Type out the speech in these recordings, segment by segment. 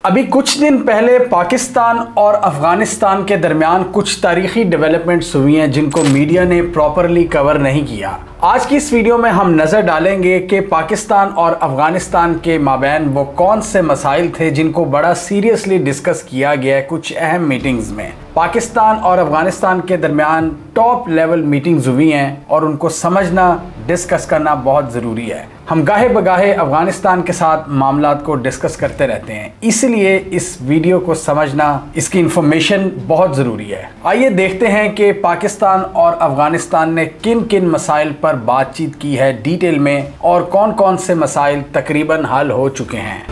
अभी कुछ दिन पहले पाकिस्तान और अफगानिस्तान के दरमियान कुछ तारीखी डेवलपमेंट्स हुई हैं जिनको मीडिया ने प्रॉपरली कवर नहीं किया। आज की इस वीडियो में हम नज़र डालेंगे कि पाकिस्तान और अफगानिस्तान के माबैन वो कौन से मसाइल थे जिनको बड़ा सीरियसली डिस्कस किया गया है कुछ अहम मीटिंग्स में। पाकिस्तान और अफगानिस्तान के दरमियान टॉप लेवल मीटिंग्स हुई हैं और उनको समझना, डिस्कस करना बहुत ज़रूरी है। हम गाहे बगाहे अफगानिस्तान के साथ मामलात को डिस्कस करते रहते हैं, इसलिए इस वीडियो को समझना, इसकी इंफॉर्मेशन बहुत ज़रूरी है। आइए देखते हैं कि पाकिस्तान और अफगानिस्तान ने किन किन मसाइल पर बातचीत की है डिटेल में और कौन कौन से मसाइल तकरीबन हल हो चुके हैं।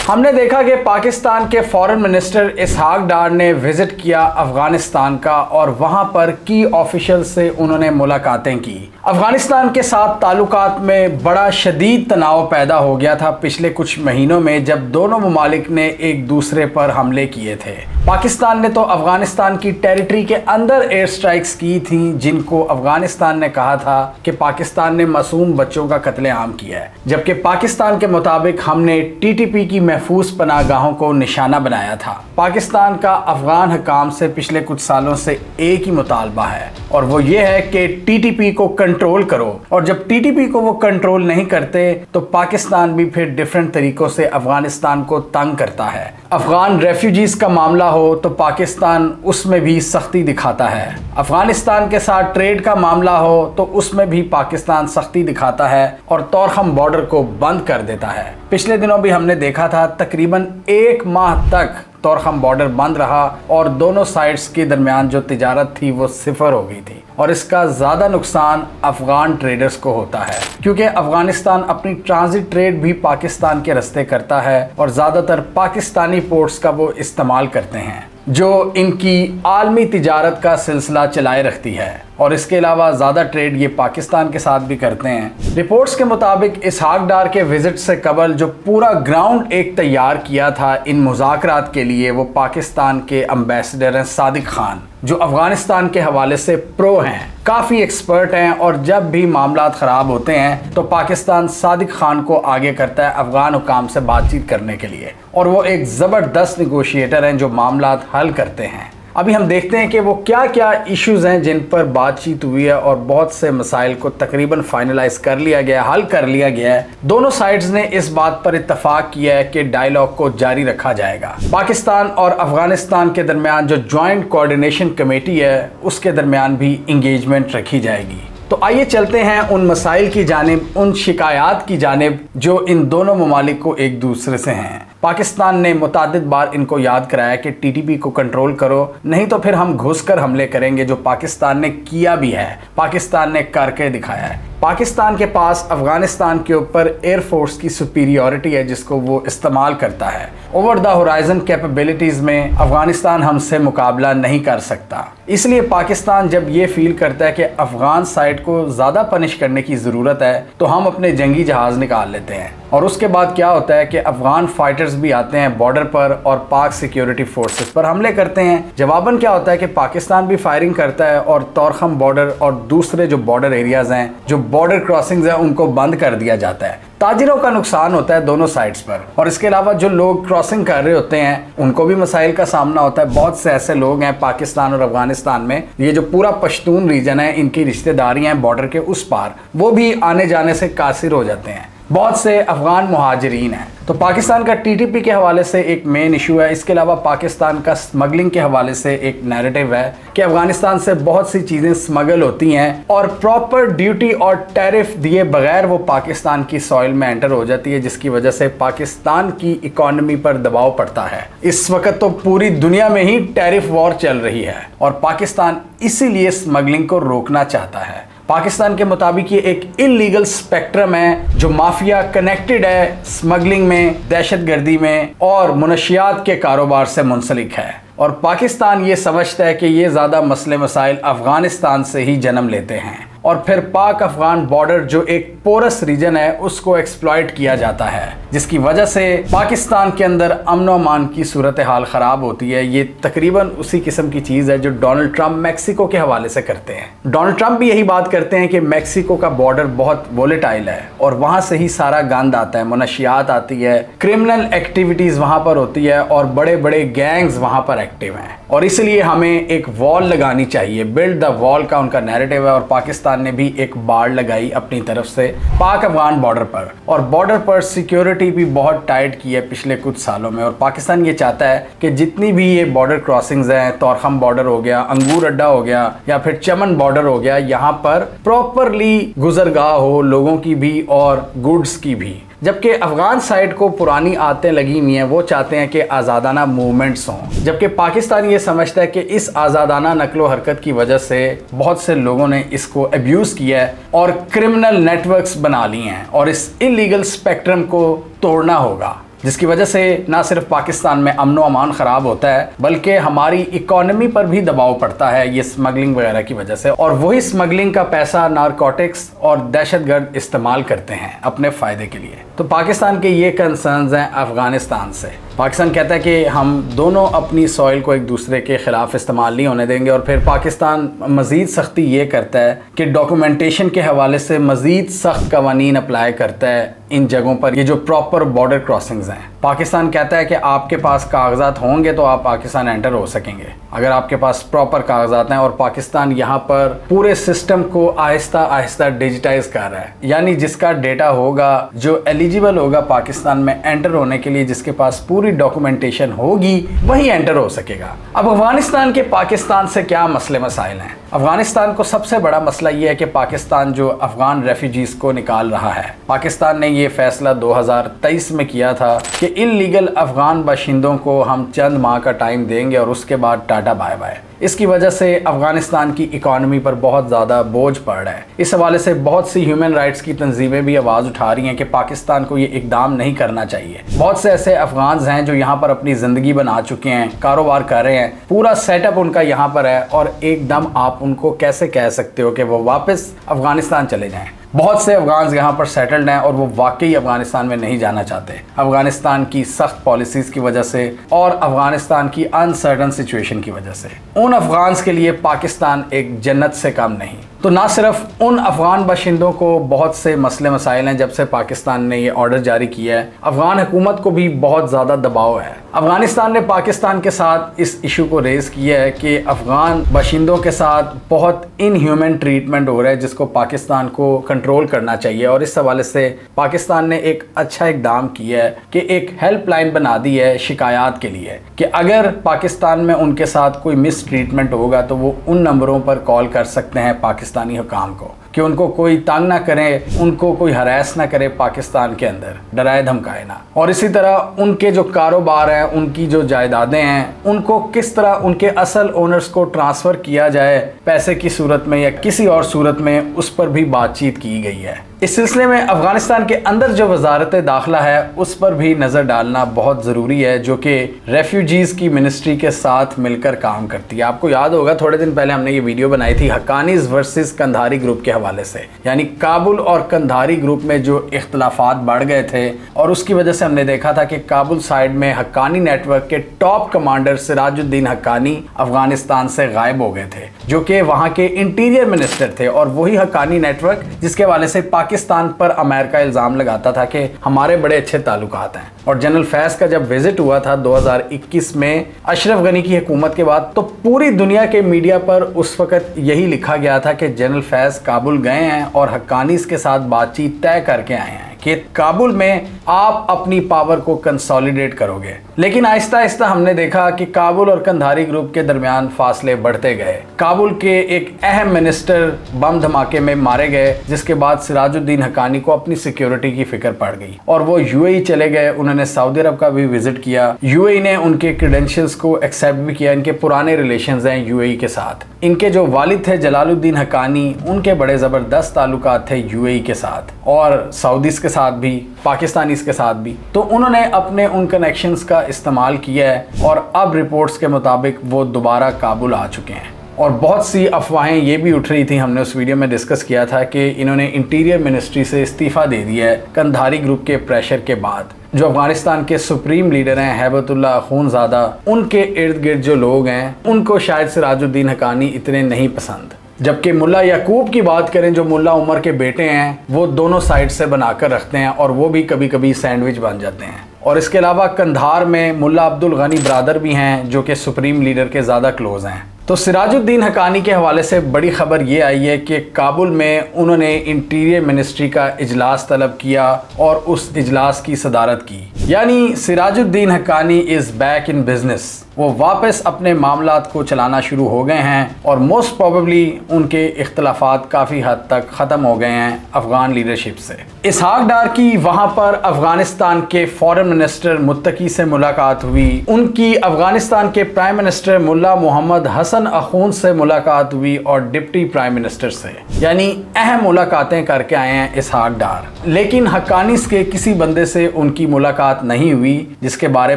हमने देखा कि पाकिस्तान के फॉरेन मिनिस्टर इसहाक डार ने विजिट किया अफगानिस्तान का और वहां पर की ऑफिशियल से उन्होंने मुलाकातें की। अफगानिस्तान के साथ ताल्लुकात में बड़ा शदीद तनाव पैदा हो गया था पिछले कुछ महीनों में जब दोनों ममालिक ने एक दूसरे पर हमले किए थे। पाकिस्तान ने तो अफगानिस्तान की टेरिटरी के अंदर एयर स्ट्राइक्स की थी जिनको अफगानिस्तान ने कहा था कि पाकिस्तान ने मासूम बच्चों का कत्लेआम किया है, जबकि पाकिस्तान के मुताबिक हमने टीटीपी की महफूज पनाहगाहों को निशाना बनाया था। पाकिस्तान का अफगान हुकाम से पिछले कुछ सालों से एक ही मुतालबा है और वो ये है कि टीटीपी को कंट्रोल करो, और जब टीटीपी को वो कंट्रोल नहीं करते तो पाकिस्तान भी फिर डिफरेंट तरीकों से अफगानिस्तान को तंग करता है। अफगान रेफ्यूजीज का मामला हो तो पाकिस्तान उसमें भी सख्ती दिखाता है। अफगानिस्तान के साथ ट्रेड का मामला हो तो उसमें भी पाकिस्तान सख्ती दिखाता है और तोरखम बॉर्डर को बंद कर देता है। पिछले दिनों भी हमने देखा था तकरीबन 1 माह तक तोरखम बॉर्डर बंद रहा और दोनों साइड्स के दरमियान जो तिजारत थी वो सिफर हो गई थी, और इसका ज़्यादा नुकसान अफगान ट्रेडर्स को होता है क्योंकि अफगानिस्तान अपनी ट्रांजिट ट्रेड भी पाकिस्तान के रास्ते करता है और ज़्यादातर पाकिस्तानी पोर्ट्स का वो इस्तेमाल करते हैं जो इनकी आलमी तिजारत का सिलसिला चलाए रखती है, और इसके अलावा ज़्यादा ट्रेड ये पाकिस्तान के साथ भी करते हैं। रिपोर्ट्स के मुताबिक इसहाक डार के विजिट से कबल जो पूरा ग्राउंड एक तैयार किया था इन मुज़ाकरात के लिए वो पाकिस्तान के एम्बेसडर हैं सादिक खान, जो अफगानिस्तान के हवाले से प्रो हैं, काफ़ी एक्सपर्ट हैं, और जब भी मामलात ख़राब होते हैं तो पाकिस्तान सादिक खान को आगे करता है अफगान हुकाम से बातचीत करने के लिए, और वो एक ज़बरदस्त निगोशिएटर हैं जो मामलात हल करते हैं। अभी हम देखते हैं कि वो क्या क्या इश्यूज़ हैं जिन पर बातचीत हुई है, और बहुत से मसाइल को तकरीबन फाइनलाइज कर लिया गया, हल कर लिया गया है। दोनों साइड्स ने इस बात पर इत्तफाक किया है कि डायलॉग को जारी रखा जाएगा। पाकिस्तान और अफगानिस्तान के दरमियान जो जॉइंट कोऑर्डिनेशन कमेटी है उसके दरमियान भी इंगेजमेंट रखी जाएगी। तो आइए चलते हैं उन मसाइल की जानिब, उन शिकायत की जानिब जो इन दोनों ममालिक को एक दूसरे से हैं। पाकिस्तान ने मुतादिद बार इनको याद कराया कि टीटीपी को कंट्रोल करो, नहीं तो फिर हम घुसकर हमले करेंगे, जो पाकिस्तान ने किया भी है, पाकिस्तान ने करके दिखाया है। पाकिस्तान के पास अफगानिस्तान के ऊपर एयरफोर्स की सुपीरियॉरिटी है जिसको वो इस्तेमाल करता है। ओवर द होराइजन कैपेबिलिटीज़ में अफगानिस्तान हमसे मुकाबला नहीं कर सकता, इसलिए पाकिस्तान जब ये फील करता है कि अफगान साइड को ज़्यादा पनिश करने की ज़रूरत है तो हम अपने जंगी जहाज़ निकाल लेते हैं, और उसके बाद क्या होता है कि अफगान फाइटर्स भी आते हैं बॉर्डर पर और पाक सिक्योरिटी फोर्सेस पर हमले करते हैं। जवाबन क्या होता है कि पाकिस्तान भी फायरिंग करता है और तोरखम बॉर्डर और दूसरे जो बॉर्डर एरियाज़ हैं, जो बॉर्डर क्रॉसिंग्स हैं, उनको बंद कर दिया जाता है। ताजिरों का नुकसान होता है दोनों साइड्स पर, और इसके अलावा जो लोग क्रॉसिंग कर रहे होते हैं उनको भी मसाइल का सामना होता है। बहुत से ऐसे लोग हैं पाकिस्तान और अफगानिस्तान में, ये जो पूरा पश्तून रीजन है, इनकी रिश्तेदारियां हैं बॉर्डर के उस पार, वो भी आने जाने से कासिर हो जाते हैं। बहुत से अफगान मुहाजिरीन हैं। तो पाकिस्तान का टीटीपी के हवाले से एक मेन इशू है। इसके अलावा पाकिस्तान का स्मगलिंग के हवाले से एक नैरेटिव है कि अफगानिस्तान से बहुत सी चीज़ें स्मगल होती हैं और प्रॉपर ड्यूटी और टैरिफ दिए बगैर वो पाकिस्तान की सॉइल में एंटर हो जाती है, जिसकी वजह से पाकिस्तान की इकॉनमी पर दबाव पड़ता है। इस वक्त तो पूरी दुनिया में ही टैरिफ वॉर चल रही है और पाकिस्तान इसीलिए स्मगलिंग को रोकना चाहता है। पाकिस्तान के मुताबिक ये एक इलीगल स्पेक्ट्रम है जो माफिया कनेक्टेड है स्मगलिंग में, दहशतगर्दी में और मुनशियात के कारोबार से मुंसलिक है, और पाकिस्तान ये समझता है कि ये ज़्यादा मसले मसाइल अफगानिस्तान से ही जन्म लेते हैं और फिर पाक अफगान बॉर्डर जो एक पोरस रीजन है उसको एक्सप्लॉइट किया जाता है, जिसकी वजह से पाकिस्तान के अंदर अमन और अमान की सूरत हाल ख़राब होती है। ये तकरीबन उसी किस्म की चीज़ है जो डोनाल्ड ट्रंप मैक्सिको के हवाले से करते हैं। डोनाल्ड ट्रंप भी यही बात करते हैं कि मैक्सिको का बॉर्डर बहुत वोलेटाइल है और वहाँ से ही सारा गंद आता है, मुनशियात आती है, क्रिमिनल एक्टिविटीज़ वहाँ पर होती है और बड़े बड़े गैंग्स वहाँ पर एक्टिव हैं और इसलिए हमें एक वॉल लगानी चाहिए। बिल्ड द वॉल का उनका नैरेटिव है और पाकिस्तान ने भी एक बाड़ लगाई अपनी तरफ से पाक अफगान बॉर्डर पर, और बॉर्डर पर सिक्योरिटी भी बहुत टाइट की है पिछले कुछ सालों में। और पाकिस्तान ये चाहता है कि जितनी भी ये बॉर्डर क्रॉसिंग्स हैं, तोरखम बॉर्डर हो गया, अंगूर अड्डा हो गया या फिर चमन बॉर्डर हो गया, यहाँ पर प्रॉपरली गुजरगाह हो लोगों की भी और गुड्स की भी। जबकि अफगान साइड को पुरानी आदतें लगी हुई हैं, वो चाहते हैं कि आज़ादाना मूवमेंट्स हों, जबकि पाकिस्तान ये समझता है कि इस आज़ादाना नकलो हरकत की वजह से बहुत से लोगों ने इसको अब्यूज़ किया है और क्रिमिनल नेटवर्क्स बना लिए हैं और इस इलीगल स्पेक्ट्रम को तोड़ना होगा, जिसकी वजह से ना सिर्फ पाकिस्तान में अमन व अमान ख़राब होता है बल्कि हमारी इकोनॉमी पर भी दबाव पड़ता है ये स्मगलिंग वगैरह की वजह से। और वही स्मगलिंग का पैसा नारकोटिक्स और दहशतगर्द इस्तेमाल करते हैं अपने फ़ायदे के लिए। तो पाकिस्तान के ये कंसर्न्स हैं अफ़गानिस्तान से। पाकिस्तान कहता है कि हम दोनों अपनी सॉइल को एक दूसरे के ख़िलाफ़ इस्तेमाल नहीं होने देंगे, और फिर पाकिस्तान मज़ीद सख्ती ये करता है कि डॉक्यूमेंटेशन के हवाले से मज़ीद सख्त कवानीन अप्लाई करता है इन जगहों पर, ये जो प्रॉपर बॉर्डर क्रॉसिंग्स हैं। पाकिस्तान कहता है कि आपके पास कागजात होंगे तो आप पाकिस्तान एंटर हो सकेंगे, अगर आपके पास प्रॉपर कागजात हैं। और पाकिस्तान यहाँ पर पूरे सिस्टम को आहिस्ता आहिस्ता डिजिटाइज कर रहा है, यानी जिसका डेटा होगा, जो एलिजिबल होगा पाकिस्तान में एंटर होने के लिए, जिसके पास पूरी डॉक्यूमेंटेशन होगी, वही एंटर हो सकेगा। अब अफगानिस्तान के पाकिस्तान से क्या मसले मसाइल हैं? अफगानिस्तान को सबसे बड़ा मसला ये है कि पाकिस्तान जो अफगान रेफ्यूजीज को निकाल रहा है, पाकिस्तान ने ये फैसला 2023 में किया था कि इल्लीगल अफगान बाशिंदों को हम चंद माह का टाइम देंगे और उसके बाद टाटा बाय बाय। इसकी वजह से अफगानिस्तान की इकॉनमी पर बहुत ज़्यादा बोझ पड़ रहा है। इस हवाले से बहुत सी ह्यूमन राइट्स की तंजीमें भी आवाज़ उठा रही हैं कि पाकिस्तान को ये इकदाम नहीं करना चाहिए। बहुत से ऐसे अफगान्स हैं जो यहाँ पर अपनी ज़िंदगी बना चुके हैं, कारोबार कर रहे हैं, पूरा सेटअप उनका यहाँ पर है, और एकदम आप उनको कैसे कह सकते हो कि वो वापस अफगानिस्तान चले जाएँ? बहुत से अफगान्स यहाँ पर सेटल्ड हैं और वो वाकई अफगानिस्तान में नहीं जाना चाहते, अफगानिस्तान की सख्त पॉलिसीज़ की वजह से और अफगानिस्तान की अनसर्टन सिचुएशन की वजह से। उन अफगान्स के लिए पाकिस्तान एक जन्नत से कम नहीं। तो ना सिर्फ उन अफगान बाशिंदों को बहुत से मसले मसाइल हैं जब से पाकिस्तान ने ये ऑर्डर जारी किया है, अफगान हुकूमत को भी बहुत ज़्यादा दबाव है। अफगानिस्तान ने पाकिस्तान के साथ इस इशू को रेज़ किया है कि अफगान बाशिंदों के साथ बहुत इनह्यूमन ट्रीटमेंट हो रहा है, जिसको पाकिस्तान को कंट्रोल करना चाहिए। और इस हवाले से पाकिस्तान ने एक अच्छा इकदाम किया है कि एक हेल्पलाइन बना दी है शिकायत के लिए, कि अगर पाकिस्तान में उनके साथ कोई मिस ट्रीटमेंट होगा तो वो उन नंबरों पर कॉल कर सकते हैं पाकिस्तानी हुकाम को, कि उनको कोई तंग ना करे, उनको कोई हरास ना करे पाकिस्तान के अंदर, डराए धमकाए ना। और इसी तरह उनके जो कारोबार हैं, उनकी जो जायदादें हैं, उनको किस तरह उनके असल ओनर्स को ट्रांसफ़र किया जाए पैसे की सूरत में या किसी और सूरत में, उस पर भी बातचीत की गई है। इस सिलसिले में अफगानिस्तान के अंदर जो वजारत दाखिला है उस पर भी नज़र डालना बहुत ज़रूरी है, जो कि रेफ्यूजीज़ की मिनिस्ट्री के साथ मिलकर काम करती है। आपको याद होगा थोड़े दिन पहले हमने ये वीडियो बनाई थी हक्कानीज़ वर्सेस कंधारी ग्रुप के हवाले से, यानी काबुल और कंधारी ग्रुप में जो इख्तलाफात बढ़ गए थे और उसकी वजह से हमने देखा था कि काबुल साइड में हक्कानी नेटवर्क के टॉप कमांडर सिराजुद्दीन हक्कानी अफगानिस्तान से गायब हो गए थे, जो कि वहाँ के इंटीरियर मिनिस्टर थे। और वही हक्कानी नेटवर्क जिसके हवाले से पाकिस्तान पर अमेरिका इल्ज़ाम लगाता था कि हमारे बड़े अच्छे ताल्लुकात हैं। और जनरल फैज़ का जब विजिट हुआ था 2021 में अशरफ गनी की हुकूमत के बाद, तो पूरी दुनिया के मीडिया पर उस वक़्त यही लिखा गया था कि जनरल फैज़ काबुल गए हैं और हक्कानीज़ के साथ बातचीत तय करके आए हैं कि काबुल में आप अपनी पावर को कंसोलिडेट करोगे। लेकिन आहिस्ता आहिस्ता हमने देखा कि काबुल और कंधारी ग्रुप के दरमियान फासले बढ़ते गए। काबुल के एक अहम मिनिस्टर बम धमाके में मारे गए, जिसके बाद सिराजुद्दीन हक्कानी को अपनी सिक्योरिटी की फिक्र पड़ गई और वो यूएई चले गए। उन्होंने सऊदी अरब का भी विजिट किया। यूएई ने उनके क्रेडेंशियल्स को एक्सेप्ट भी किया। इनके पुराने रिलेशंस हैं यूएई के साथ। इनके जो वालिद थे जलालुद्दीन हक्कानी, उनके बड़े ज़बरदस्त ताल्लुकात थे यूएई के साथ और सऊदीज़ के साथ भी, पाकिस्तानीज़ के साथ भी। तो उन्होंने अपने उन कनेक्शंस का इस्तेमाल किया है और अब रिपोर्ट्स के मुताबिक वो दोबारा काबुल आ चुके हैं। और बहुत सी अफवाहें ये भी उठ रही थी, हमने उस वीडियो में डिस्कस किया था कि इन्होंने इंटीरियर मिनिस्ट्री से इस्तीफ़ा दे दिया है कंधारी ग्रुप के प्रेशर के बाद। जो अफगानिस्तान के सुप्रीम लीडर हैं हैबतुल्लाह अखूनज़ादा, उनके इर्द गिर्द जो लोग हैं उनको शायद सिराजुद्दीन हक्कानी इतने नहीं पसंद। जबकि मुल्ला याकूब की बात करें, जो मुल्ला उमर के बेटे हैं, वो दोनों साइड से बनाकर रखते हैं और वो भी कभी कभी सैंडविच बन जाते हैं। और इसके अलावा कंधार में मुल्ला अब्दुल गनी ब्रादर भी हैं जो कि सुप्रीम लीडर के ज़्यादा क्लोज़ हैं। तो सिराजुद्दीन हक्कानी के हवाले से बड़ी ख़बर ये आई है कि काबुल में उन्होंने इंटीरियर मिनिस्ट्री का इजलास तलब किया और उस इजलास की सदारत की। यानी Sirajuddin Haqqani is back in business, वो वापस अपने मामलात को चलाना शुरू हो गए हैं और मोस्ट प्रोबेबली उनके इख्तलाफात काफ़ी हद तक ख़त्म हो गए हैं अफ़गान लीडरशिप से। इसहाक डार की वहाँ पर अफ़गानिस्तान के फॉरेन मिनिस्टर मुत्तकी से मुलाकात हुई, उनकी अफ़गानिस्तान के प्राइम मिनिस्टर मुल्ला मोहम्मद हसन अखून से मुलाकात हुई और डिप्टी प्राइम मिनिस्टर से, यानी अहम मुलाकातें करके आए हैं इसहाक डार। लेकिन हक्कानीज़ के किसी बंदे से उनकी मुलाकात नहीं हुई, जिसके बारे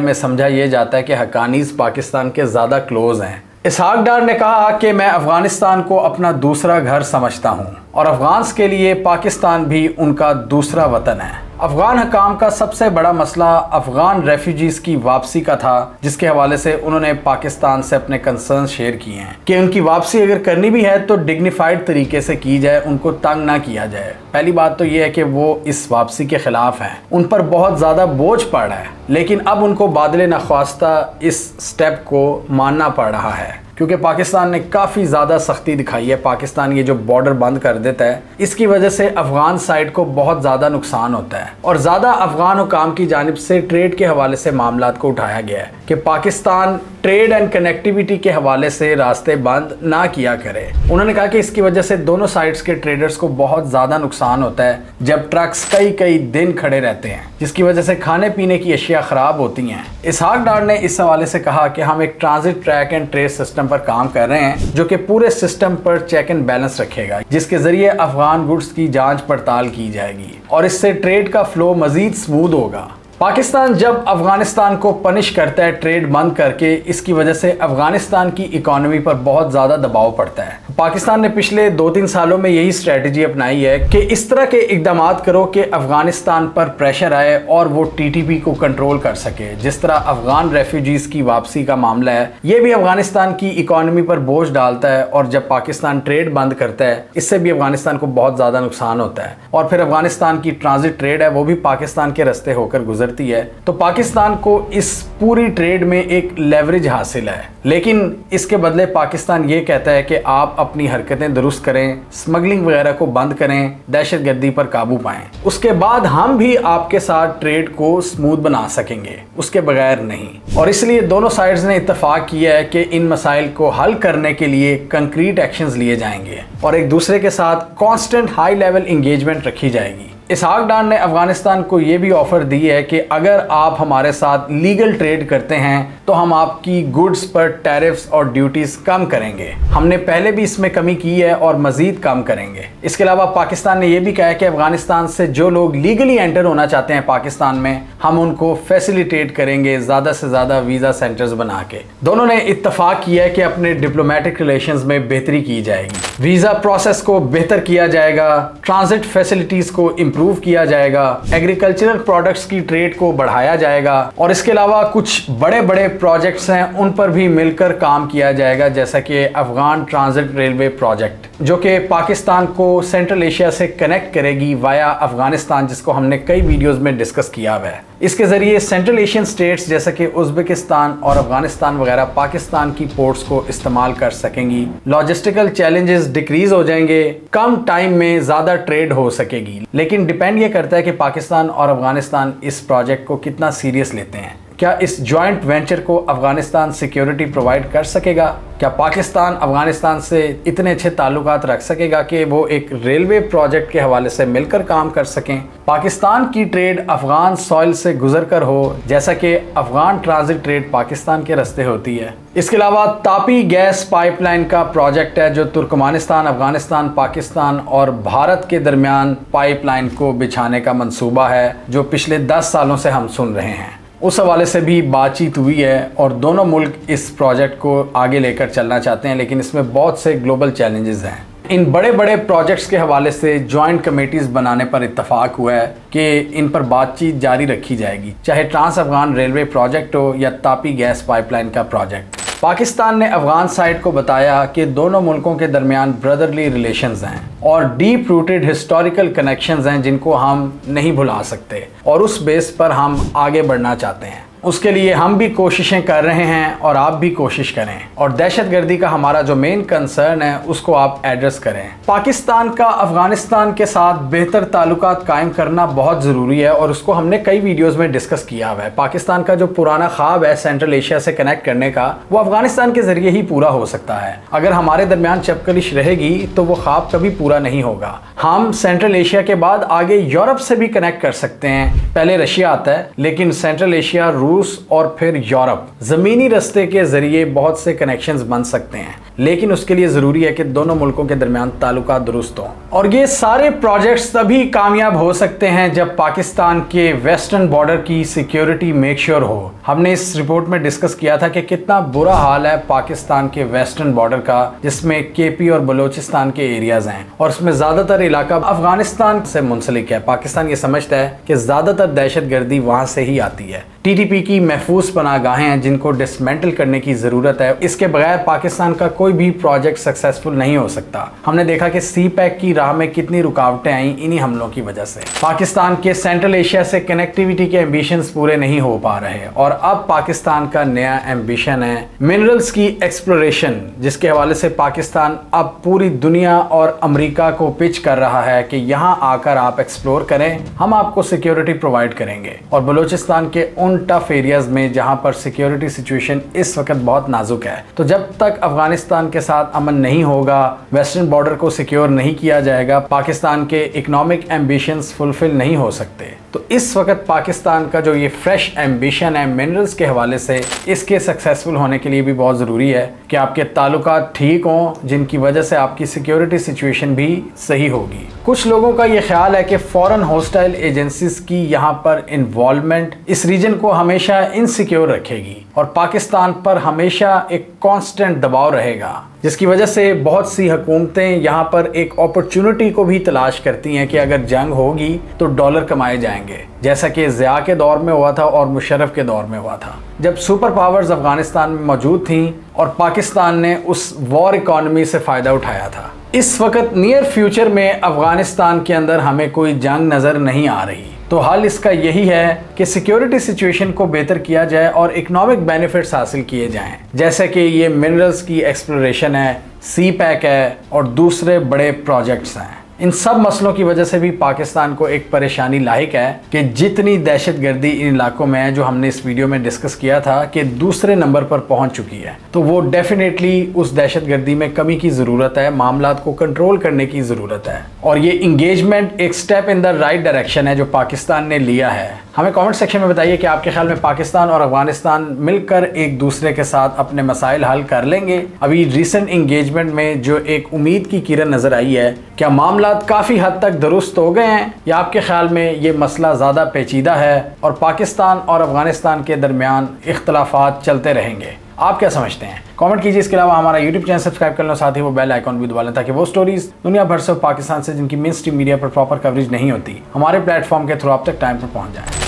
में समझा यह जाता है कि हक्कानीज़ पाकिस्तान के ज़्यादा क्लोज़ हैं। इसहाक डार ने कहा कि मैं अफ़गानिस्तान को अपना दूसरा घर समझता हूँ और अफ़गान्स के लिए पाकिस्तान भी उनका दूसरा वतन है। अफ़गान हकाम का सबसे बड़ा मसला अफ़गान रेफ्यूजीज़ की वापसी का था, जिसके हवाले से उन्होंने पाकिस्तान से अपने कंसर्न शेयर किए हैं कि उनकी वापसी अगर करनी भी है तो डिग्निफाइड तरीके से की जाए, उनको तंग ना किया जाए। पहली बात तो ये है कि वो इस वापसी के ख़िलाफ़ हैं, उन पर बहुत ज़्यादा बोझ पड़ रहा है, लेकिन अब उनको बादले नख्वास्ता इस स्टेप को मानना पड़ रहा है क्योंकि पाकिस्तान ने काफ़ी ज़्यादा सख्ती दिखाई है। पाकिस्तान ये जो बॉर्डर बंद कर देता है, इसकी वजह से अफ़गान साइड को बहुत ज़्यादा नुकसान होता है और ज़्यादा अफ़गान हुकाम की जानिब से ट्रेड के हवाले से मामलात को उठाया गया है कि पाकिस्तान ट्रेड एंड कनेक्टिविटी के हवाले से रास्ते बंद ना किया करे। उन्होंने कहा कि इसकी वजह से दोनों साइड्स के ट्रेडर्स को बहुत ज़्यादा नुकसान होता है जब ट्रक्स कई दिन खड़े रहते हैं, जिसकी वजह से खाने पीने की अशिया ख़राब होती हैं। इसहाक डार ने इस हवाले से कहा कि हम एक transit track and trace system पर काम कर रहे हैं जो कि पूरे सिस्टम पर चेक एंड बैलेंस रखेगा, जिसके जरिए अफगान गुड्स की जांच पड़ताल की जाएगी और इससे ट्रेड का फ्लो मजीद स्मूथ होगा। पाकिस्तान जब अफगानिस्तान को पनिश करता है ट्रेड बंद करके, इसकी वजह से अफगानिस्तान की इकोनॉमी पर बहुत ज़्यादा दबाव पड़ता है। पाकिस्तान ने पिछले 2-3 सालों में यही स्ट्रेटजी अपनाई है कि इस तरह के इकदाम करो कि अफगानिस्तान पर प्रेशर आए और वो टीटीपी को कंट्रोल कर सके। जिस तरह अफगान रेफ्यूजीज़ की वापसी का मामला है, ये भी अफगानिस्तान की इकोनॉमी पर बोझ डालता है और जब पाकिस्तान ट्रेड बंद करता है, इससे भी अफगानिस्तान को बहुत ज़्यादा नुकसान होता है और फिर अफगानिस्तान की ट्रांजिट ट्रेड है वो भी पाकिस्तान के रास्ते होकर गुजर है। तो पाकिस्तान को इस पूरी ट्रेड में एक लेवरेज हासिल है, लेकिन इसके बदले पाकिस्तान ये कहता है कि आप अपनी हरकतें दुरुस्त करें, स्मगलिंग वगैरह को बंद करें, दहशतगर्दी पर काबू पाएं, उसके बाद हम भी आपके साथ ट्रेड को स्मूथ बना सकेंगे, उसके बगैर नहीं। और इसलिए दोनों साइड्स ने इत्तेफाक किया है कि इन मसाइल को हल करने के लिए कंक्रीट एक्शंस लिए जाएंगे और एक दूसरे के साथ कांस्टेंट हाई लेवल इंगेजमेंट रखी जाएगी। इसहाक डार ने अफगानिस्तान को ये भी ऑफर दी है कि अगर आप हमारे साथ लीगल ट्रेड करते हैं तो हम आपकी गुड्स पर टैरिफ्स और ड्यूटीज कम करेंगे। हमने पहले भी इसमें कमी की है और मजीद कम करेंगे। इसके अलावा पाकिस्तान ने यह भी कहा है कि अफगानिस्तान से जो लोग लीगली एंटर होना चाहते हैं पाकिस्तान में, हम उनको फैसिलिटेट करेंगे ज़्यादा से ज़्यादा वीज़ा सेंटर्स बना के। दोनों ने इत्तफाक किया है कि अपने डिप्लोमेटिक रिलेशंस में बेहतरी की जाएगी, वीज़ा प्रोसेस को बेहतर किया जाएगा, ट्रांजिट फैसिलिटीज़ को इम्प्रूव किया जाएगा, एग्रीकल्चरल प्रोडक्ट्स की ट्रेड को बढ़ाया जाएगा और इसके अलावा कुछ बड़े बड़े प्रोजेक्ट्स हैं उन पर भी मिलकर काम किया जाएगा, जैसा कि अफगान ट्रांजिट रेलवे प्रोजेक्ट जो कि पाकिस्तान को सेंट्रल एशिया से कनेक्ट करेगी वाया अफगानिस्तान, जिसको हमने कई वीडियोस में डिस्कस किया हुआ है। इसके ज़रिए सेंट्रल एशियन स्टेट्स जैसे कि उज़्बेकिस्तान और अफगानिस्तान वगैरह पाकिस्तान की पोर्ट्स को इस्तेमाल कर सकेंगी, लॉजिस्टिकल चैलेंजेस डिक्रीज हो जाएंगे, कम टाइम में ज़्यादा ट्रेड हो सकेगी। लेकिन डिपेंड ये करता है कि पाकिस्तान और अफगानिस्तान इस प्रोजेक्ट को कितना सीरियस लेते हैं। क्या इस जॉइंट वेंचर को अफगानिस्तान सिक्योरिटी प्रोवाइड कर सकेगा? क्या पाकिस्तान अफगानिस्तान से इतने अच्छे ताल्लुकात रख सकेगा कि वो एक रेलवे प्रोजेक्ट के हवाले से मिलकर काम कर सकें? पाकिस्तान की ट्रेड अफगान सॉइल से गुजर कर हो, जैसा कि अफगान ट्रांजिट ट्रेड पाकिस्तान के रास्ते होती है। इसके अलावा तापी गैस पाइपलाइन का प्रोजेक्ट है जो तुर्कमानिस्तान, अफगानिस्तान, पाकिस्तान और भारत के दरमियान पाइपलाइन को बिछाने का मंसूबा है, जो पिछले 10 सालों से हम सुन रहे हैं। उस हवाले से भी बातचीत हुई है और दोनों मुल्क इस प्रोजेक्ट को आगे लेकर चलना चाहते हैं, लेकिन इसमें बहुत से ग्लोबल चैलेंजेस हैं। इन बड़े बड़े प्रोजेक्ट्स के हवाले से जॉइंट कमेटीज़ बनाने पर इत्तफाक हुआ है कि इन पर बातचीत जारी रखी जाएगी, चाहे ट्रांस अफगान रेलवे प्रोजेक्ट हो या तापी गैस पाइपलाइन का प्रोजेक्ट। पाकिस्तान ने अफगान साइड को बताया कि दोनों मुल्कों के दरमियान ब्रदरली रिलेशंस हैं और डीप रूटेड हिस्टोरिकल कनेक्शंस हैं जिनको हम नहीं भुला सकते, और उस बेस पर हम आगे बढ़ना चाहते हैं। उसके लिए हम भी कोशिशें कर रहे हैं और आप भी कोशिश करें, और दहशतगर्दी का हमारा जो मेन कंसर्न है उसको आप एड्रेस करें। पाकिस्तान का अफगानिस्तान के साथ बेहतर ताल्लुकात कायम करना बहुत ज़रूरी है और उसको हमने कई वीडियोस में डिस्कस किया हुआ है। पाकिस्तान का जो पुराना ख्वाब है सेंट्रल एशिया से कनेक्ट करने का, वो अफगानिस्तान के ज़रिए ही पूरा हो सकता है। अगर हमारे दरमियान चपकलिश रहेगी तो वो ख्वाब कभी पूरा नहीं होगा। हम सेंट्रल एशिया के बाद आगे यूरोप से भी कनेक्ट कर सकते हैं। पहले रशिया आता है, लेकिन सेंट्रल एशिया, रूस और फिर यूरोप, ज़मीनी रास्ते के ज़रिए बहुत से कनेक्शंस बन सकते हैं, लेकिन उसके लिए ज़रूरी है कि दोनों मुल्कों के दरमियान ताल्लुकात दुरुस्त हों। और ये सारे प्रोजेक्ट्स तभी कामयाब हो सकते हैं जब पाकिस्तान के वेस्टर्न बॉर्डर की सिक्योरिटी मेक श्योर हो। हमने इस रिपोर्ट में डिस्कस किया था कि कितना बुरा हाल है पाकिस्तान के वेस्टर्न बॉर्डर का, जिसमें केपी और बलोचिस्तान के एरियाज हैं और उसमें ज़्यादातर इलाका अफगानिस्तान से मुंसलिक है। पाकिस्तान ये समझता है कि ज़्यादातर दहशतगर्दी वहाँ से ही आती है। टीटीपी की महफूज पनाहगाहें हैं जिनको डिसमेंटल करने की ज़रूरत है। इसके बगैर पाकिस्तान का कोई भी प्रोजेक्ट सक्सेसफुल नहीं हो सकता। हमने देखा कि सी पैक की राह में कितनी रुकावटें आई इन्हीं हमलों की वजह से। पाकिस्तान के सेंट्रल एशिया से कनेक्टिविटी के एम्बिशंस पूरे नहीं हो पा रहे और अब पाकिस्तान का नया एम्बिशन है मिनरल्स की एक्सप्लोरेशन, जिसके हवाले से पाकिस्तान अब पूरी दुनिया और अमेरिका को पिच कर रहा है कि यहाँ आकर आप एक्सप्लोर करें, हम आपको सिक्योरिटी प्रोवाइड करेंगे। और बलूचिस्तान के उन टफ एरियाज में जहां पर सिक्योरिटी सिचुएशन इस वक्त बहुत नाजुक है, तो जब तक अफगानिस्तान के साथ अमन नहीं होगा, वेस्टर्न बॉर्डर को सिक्योर नहीं किया जाएगा, पाकिस्तान के इकोनॉमिक एम्बिशंस फुलफिल नहीं हो सकते। तो इस वक्त पाकिस्तान का जो ये फ्रेश एम्बिशन है मिनरल्स के हवाले से, इसके सक्सेसफुल होने के लिए भी बहुत ज़रूरी है कि आपके ताल्लुकात ठीक हों, जिनकी वजह से आपकी सिक्योरिटी सिचुएशन भी सही होगी। कुछ लोगों का ये ख्याल है कि फॉरेन हॉस्टाइल एजेंसीज की यहाँ पर इन्वॉल्वमेंट इस रीजन को हमेशा इनसिक्योर रखेगी और पाकिस्तान पर हमेशा एक कांस्टेंट दबाव रहेगा, जिसकी वजह से बहुत सी हुकूमतें यहाँ पर एक अपॉर्चुनिटी को भी तलाश करती हैं कि अगर जंग होगी तो डॉलर कमाए जाएंगे, जैसा कि ज़िया के दौर में हुआ था और मुशर्रफ के दौर में हुआ था, जब सुपर पावर्स अफगानिस्तान में मौजूद थीं और पाकिस्तान ने उस वॉर इकॉनमी से फ़ायदा उठाया था। इस वक्त नियर फ्यूचर में अफगानिस्तान के अंदर हमें कोई जंग नज़र नहीं आ रही, तो हल इसका यही है कि सिक्योरिटी सिचुएशन को बेहतर किया जाए और इकोनॉमिक बेनिफिट्स हासिल किए जाएं, जैसे कि ये मिनरल्स की एक्सप्लोरेशन है, सी पैक है और दूसरे बड़े प्रोजेक्ट्स हैं। इन सब मसलों की वजह से भी पाकिस्तान को एक परेशानी लाहिक है कि जितनी दहशतगर्दी इन इलाकों में है, जो हमने इस वीडियो में डिस्कस किया था कि दूसरे नंबर पर पहुंच चुकी है, तो वो डेफिनेटली उस दहशतगर्दी में कमी की ज़रूरत है, मामलात को कंट्रोल करने की ज़रूरत है। और ये इंगेजमेंट एक step in the right direction है जो पाकिस्तान ने लिया है। हमें कमेंट सेक्शन में बताइए कि आपके ख्याल में पाकिस्तान और अफगानिस्तान मिलकर एक दूसरे के साथ अपने मसाइल हल कर लेंगे? अभी रिसेंट इंगेजमेंट में जो एक उम्मीद की किरण नज़र आई है, क्या मामला काफ़ी हद तक दुरुस्त हो गए हैं या आपके ख्याल में ये मसला ज़्यादा पेचीदा है और पाकिस्तान और अफगानिस्तान के दरमियान इख्तलाफात चलते रहेंगे? आप क्या समझते हैं? कमेंट कीजिए। इसके अलावा हमारा यूट्यूब चैनल सब्सक्राइब कर लो, साथ ही वो बेल आइकॉन भी दबा लें ताकि वो स्टोरीज दुनिया भर से पाकिस्तान से जिनकी मेन स्ट्रीम मीडिया पर प्रॉपर कवरेज नहीं होती, हमारे प्लेटफॉर्म के थ्रू आप तक टाइम पर पहुंच जाए।